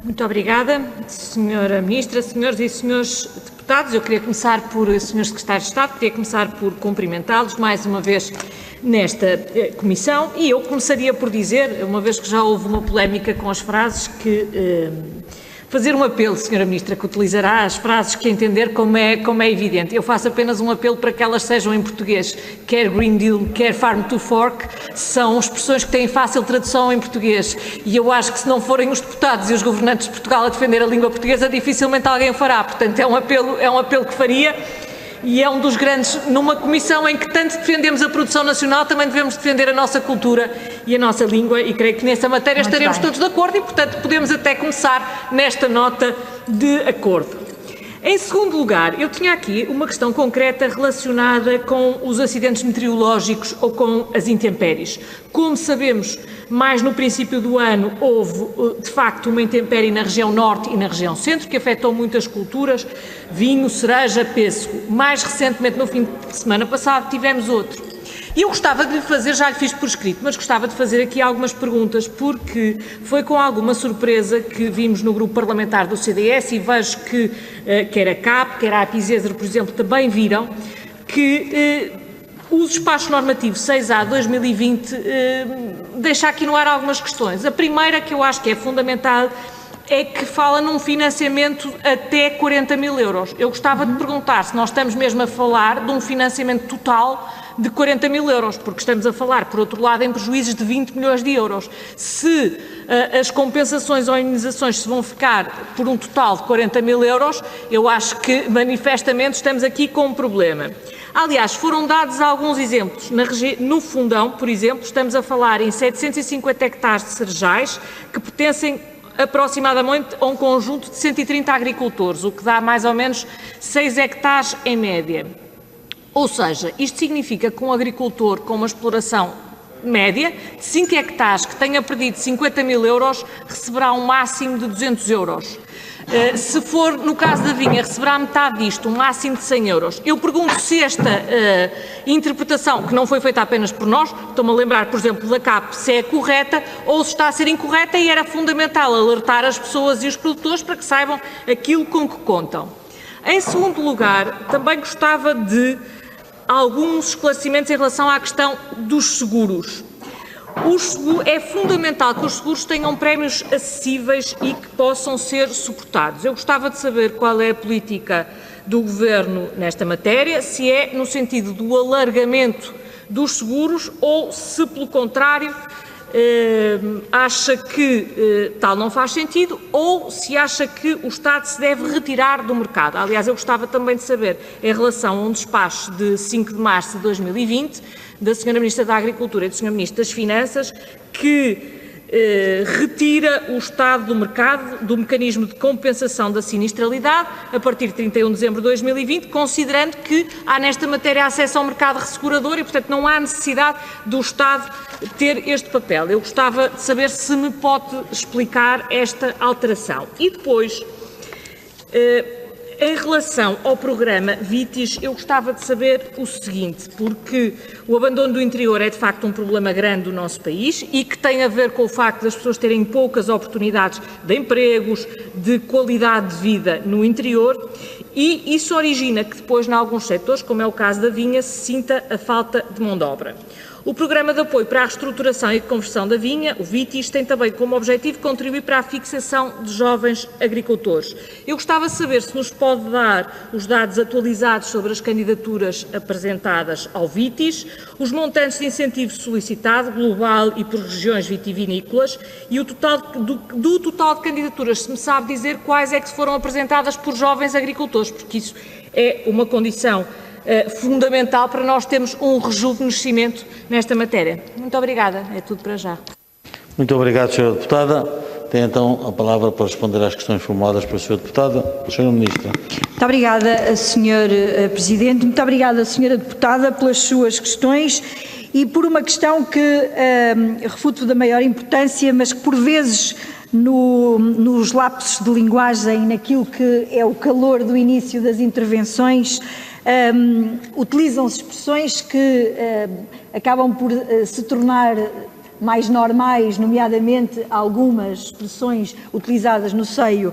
Muito obrigada, Senhora Ministra, senhoras e senhores deputados. Eu queria começar por, senhores Secretários de Estado, queria começar por cumprimentá-los mais uma vez nesta comissão, e eu começaria por dizer, uma vez que já houve uma polémica com as frases, que fazer um apelo, Senhora Ministra, que utilizará as frases que entender como é evidente. Eu faço apenas um apelo para que elas sejam em português, quer Green Deal, quer Farm to Fork, são expressões que têm fácil tradução em português, e eu acho que se não forem os deputados e os governantes de Portugal a defender a língua portuguesa, dificilmente alguém o fará. Portanto, é um apelo que faria. E é um dos grandes, numa comissão em que tanto defendemos a produção nacional, também devemos defender a nossa cultura e a nossa língua, e creio que nessa matéria estaremos todos de acordo e, portanto, podemos até começar nesta nota de acordo. Em segundo lugar, eu tinha aqui uma questão concreta relacionada com os acidentes meteorológicos ou com as intempéries. Como sabemos, mais no princípio do ano houve, de facto, uma intempérie na região norte e na região centro, que afetou muitas culturas, vinho, cereja, pêssego. Mais recentemente, no fim de semana passado, tivemos outro. E eu gostava de lhe fazer, já lhe fiz por escrito, mas gostava de fazer aqui algumas perguntas, porque foi com alguma surpresa que vimos no grupo parlamentar do CDS, e vejo que quer a CAP, quer a APIZESR, por exemplo, também viram, que o despacho normativo 6A/2020 deixa aqui no ar algumas questões. A primeira, que eu acho que é fundamental, é que fala num financiamento até 40 mil euros. Eu gostava de perguntar se nós estamos mesmo a falar de um financiamento total de 40 mil euros, porque estamos a falar, por outro lado, em prejuízos de 20 milhões de euros. Se as compensações ou indenizações se vão ficar por um total de 40 mil euros, eu acho que manifestamente estamos aqui com um problema. Aliás, foram dados alguns exemplos. No Fundão, por exemplo, estamos a falar em 750 hectares de cerejais que pertencem aproximadamente a um conjunto de 130 agricultores, o que dá mais ou menos 6 hectares em média. Ou seja, isto significa que um agricultor com uma exploração média de 5 hectares que tenha perdido 50 mil euros receberá um máximo de 200 euros. Se for, no caso da vinha, receberá metade disto, um máximo de 100 euros. Eu pergunto se esta interpretação, que não foi feita apenas por nós, estou-me a lembrar, por exemplo, da CAP, se é correta ou se está a ser incorreta, e era fundamental alertar as pessoas e os produtores para que saibam aquilo com que contam. Em segundo lugar, também gostava de alguns esclarecimentos em relação à questão dos seguros. É fundamental que os seguros tenham prémios acessíveis e que possam ser suportados. Eu gostava de saber qual é a política do Governo nesta matéria, se é no sentido do alargamento dos seguros ou se, pelo contrário, acha que tal não faz sentido, ou se acha que o Estado se deve retirar do mercado. Aliás, eu gostava também de saber, em relação a um despacho de 5 de março de 2020, da Sra. Ministra da Agricultura e do Sr. Ministro das Finanças, que retira o Estado do mercado do mecanismo de compensação da sinistralidade a partir de 31 de dezembro de 2020, considerando que há nesta matéria acesso ao mercado ressegurador e, portanto, não há necessidade do Estado ter este papel. Eu gostava de saber se me pode explicar esta alteração. E depois, em relação ao programa VITIS, eu gostava de saber o seguinte, porque o abandono do interior é de facto um problema grande do nosso país e que tem a ver com o facto das pessoas terem poucas oportunidades de empregos, de qualidade de vida no interior, e isso origina que depois, em alguns setores, como é o caso da vinha, se sinta a falta de mão de obra. O Programa de Apoio para a Reestruturação e Conversão da Vinha, o VITIS, tem também como objetivo contribuir para a fixação de jovens agricultores. Eu gostava de saber se nos pode dar os dados atualizados sobre as candidaturas apresentadas ao VITIS, os montantes de incentivo solicitado, global e por regiões vitivinícolas, e o total do total de candidaturas, se me sabe dizer quais é que foram apresentadas por jovens agricultores, porque isso é uma condição fundamental para nós termos um rejuvenescimento nesta matéria. Muito obrigada. É tudo para já. Muito obrigado, Sra. Deputada. Tem então a palavra para responder às questões formuladas pela Sra. Deputada. Sra. Ministra. Muito obrigada, Sr. Presidente. Muito obrigada, Sra. Deputada, pelas suas questões e por uma questão que refuto da maior importância, mas que por vezes nos lapsos de linguagem, naquilo que é o calor do início das intervenções, utilizam-se expressões que acabam por se tornar mais normais, nomeadamente algumas expressões utilizadas no seio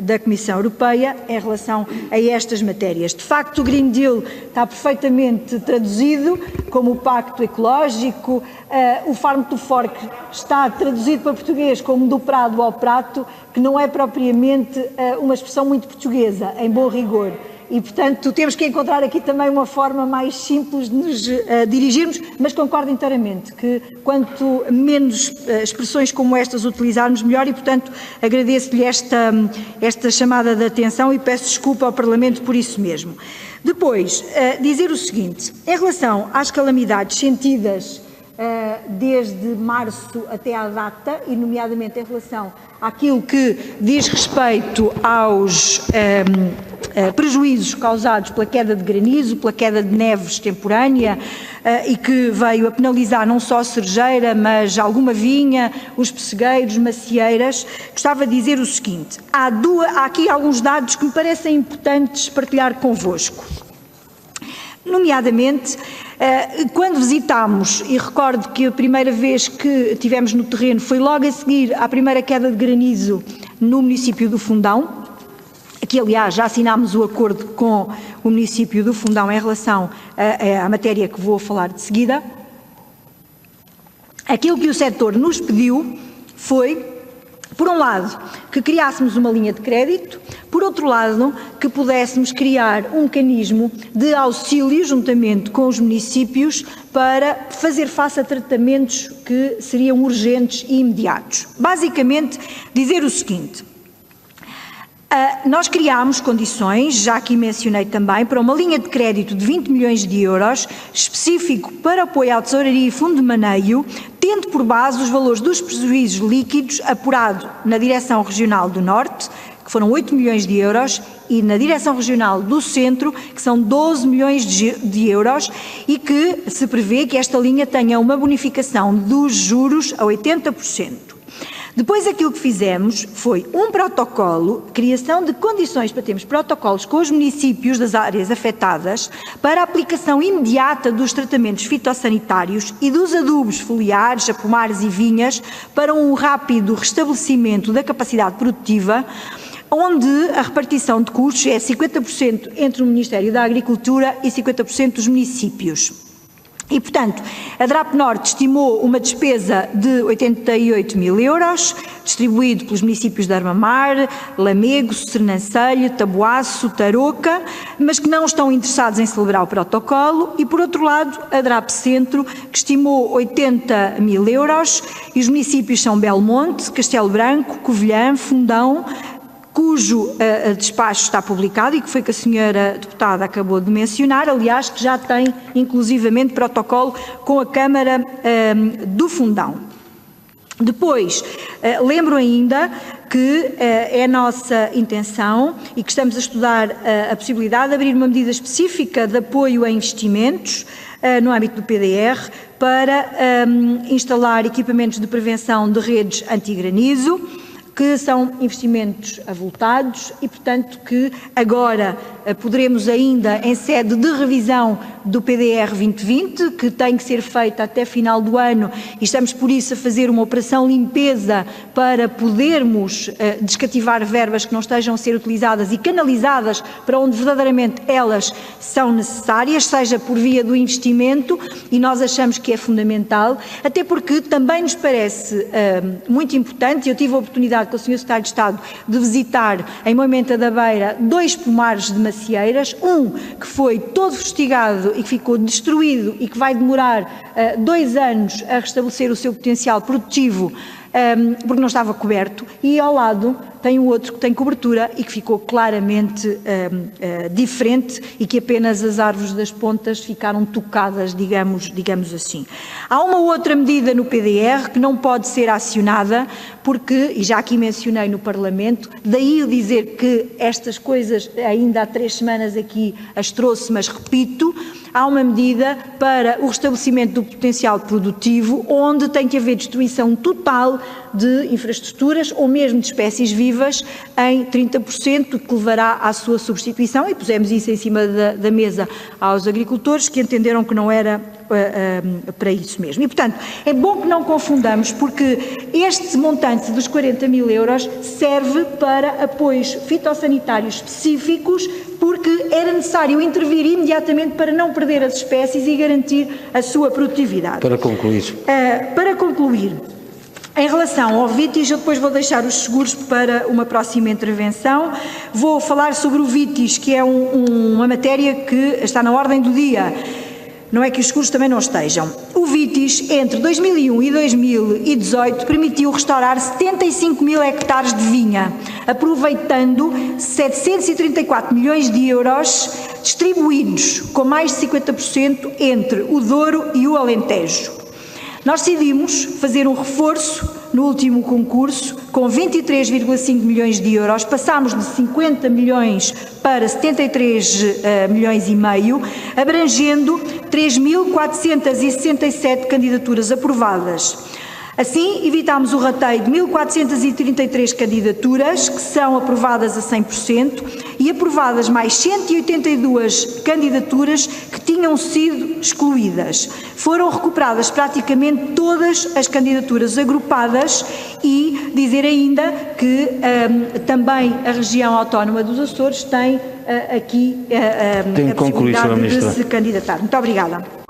da Comissão Europeia em relação a estas matérias. De facto, o Green Deal está perfeitamente traduzido como o Pacto Ecológico, o Farm to Fork está traduzido para português como do prado ao prato, que não é propriamente uma expressão muito portuguesa, em bom rigor. E, portanto, temos que encontrar aqui também uma forma mais simples de nos dirigirmos, mas concordo inteiramente que quanto menos expressões como estas utilizarmos, melhor, e, portanto, agradeço-lhe esta chamada de atenção e peço desculpa ao Parlamento por isso mesmo. Depois, dizer o seguinte, em relação às calamidades sentidas desde março até à data, e nomeadamente em relação àquilo que diz respeito aos prejuízos causados pela queda de granizo, pela queda de neve extemporânea e que veio a penalizar não só a cerejeira, mas alguma vinha, os pessegueiros, macieiras, gostava de dizer o seguinte, há aqui alguns dados que me parecem importantes partilhar convosco. Nomeadamente, quando visitámos, e recordo que a primeira vez que estivemos no terreno foi logo a seguir à primeira queda de granizo no município do Fundão, que aliás já assinámos o acordo com o município do Fundão em relação à matéria que vou falar de seguida, aquilo que o setor nos pediu foi, por um lado, que criássemos uma linha de crédito, por outro lado, que pudéssemos criar um mecanismo de auxílio juntamente com os municípios para fazer face a tratamentos que seriam urgentes e imediatos. Basicamente, dizer o seguinte, nós criámos condições, já aqui mencionei também, para uma linha de crédito de 20 milhões de euros, específico para apoio à tesouraria e fundo de maneio, tendo por base os valores dos prejuízos líquidos apurado na Direção Regional do Norte, que foram 8 milhões de euros, e na Direção Regional do Centro, que são 12 milhões de euros, e que se prevê que esta linha tenha uma bonificação dos juros a 80%. Depois aquilo que fizemos foi um protocolo, criação de condições para termos protocolos com os municípios das áreas afetadas para a aplicação imediata dos tratamentos fitossanitários e dos adubos foliares, pomares e vinhas para um rápido restabelecimento da capacidade produtiva, onde a repartição de custos é 50% entre o Ministério da Agricultura e 50% dos municípios. E, portanto, a DRAP Norte estimou uma despesa de 88 mil euros, distribuído pelos municípios de Armamar, Lamego, Sernancelho, Taboaço, Tarouca, mas que não estão interessados em celebrar o protocolo, e, por outro lado, a DRAP Centro, que estimou 80 mil euros, e os municípios são Belmonte, Castelo Branco, Covilhã, Fundão, cujo despacho está publicado e que foi que a senhora deputada acabou de mencionar, aliás, que já tem inclusivamente protocolo com a Câmara do Fundão. Depois, lembro ainda que é a nossa intenção e que estamos a estudar a possibilidade de abrir uma medida específica de apoio a investimentos no âmbito do PDR para instalar equipamentos de prevenção de redes anti-granizo, que são investimentos avultados e, portanto, que agora poderemos ainda, em sede de revisão do PDR 2020, que tem que ser feita até final do ano, e estamos por isso a fazer uma operação limpeza para podermos descativar verbas que não estejam a ser utilizadas e canalizadas para onde verdadeiramente elas são necessárias, seja por via do investimento, e nós achamos que é fundamental, até porque também nos parece muito importante, eu tive a oportunidade com o Sr. Secretário de Estado de visitar em Moimenta da Beira 2 pomares de macieiras, um que foi todo fustigado e que ficou destruído e que vai demorar 2 anos a restabelecer o seu potencial produtivo porque não estava coberto, e ao lado tem um outro que tem cobertura e que ficou claramente diferente e que apenas as árvores das pontas ficaram tocadas, digamos assim. Há uma outra medida no PDR que não pode ser acionada porque, e já aqui mencionei no Parlamento, daí eu dizer que estas coisas ainda há 3 semanas aqui as trouxe, mas repito, há uma medida para o restabelecimento do potencial produtivo onde tem que haver destruição total de infraestruturas ou mesmo de espécies vivas produtivas em 30%, que levará à sua substituição, e pusemos isso em cima da mesa aos agricultores, que entenderam que não era para isso mesmo. E, portanto, é bom que não confundamos, porque este montante dos 40 mil euros serve para apoios fitossanitários específicos, porque era necessário intervir imediatamente para não perder as espécies e garantir a sua produtividade. Para concluir. Para concluir, em relação ao VITIS, eu depois vou deixar os seguros para uma próxima intervenção. Vou falar sobre o VITIS, que é uma matéria que está na ordem do dia. Não é que os seguros também não estejam. O VITIS, entre 2001 e 2018, permitiu restaurar 75 mil hectares de vinha, aproveitando 734 milhões de euros distribuídos, com mais de 50% entre o Douro e o Alentejo. Nós decidimos fazer um reforço no último concurso, com 23,5 milhões de euros, passámos de 50 milhões para 73 milhões e meio, abrangendo 3.467 candidaturas aprovadas. Assim, evitámos o rateio de 1.433 candidaturas, que são aprovadas a 100%, e aprovadas mais 182 candidaturas que tinham sido excluídas. Foram recuperadas praticamente todas as candidaturas agrupadas e dizer ainda que também a região autónoma dos Açores tem aqui a possibilidade de se candidatar. Muito obrigada.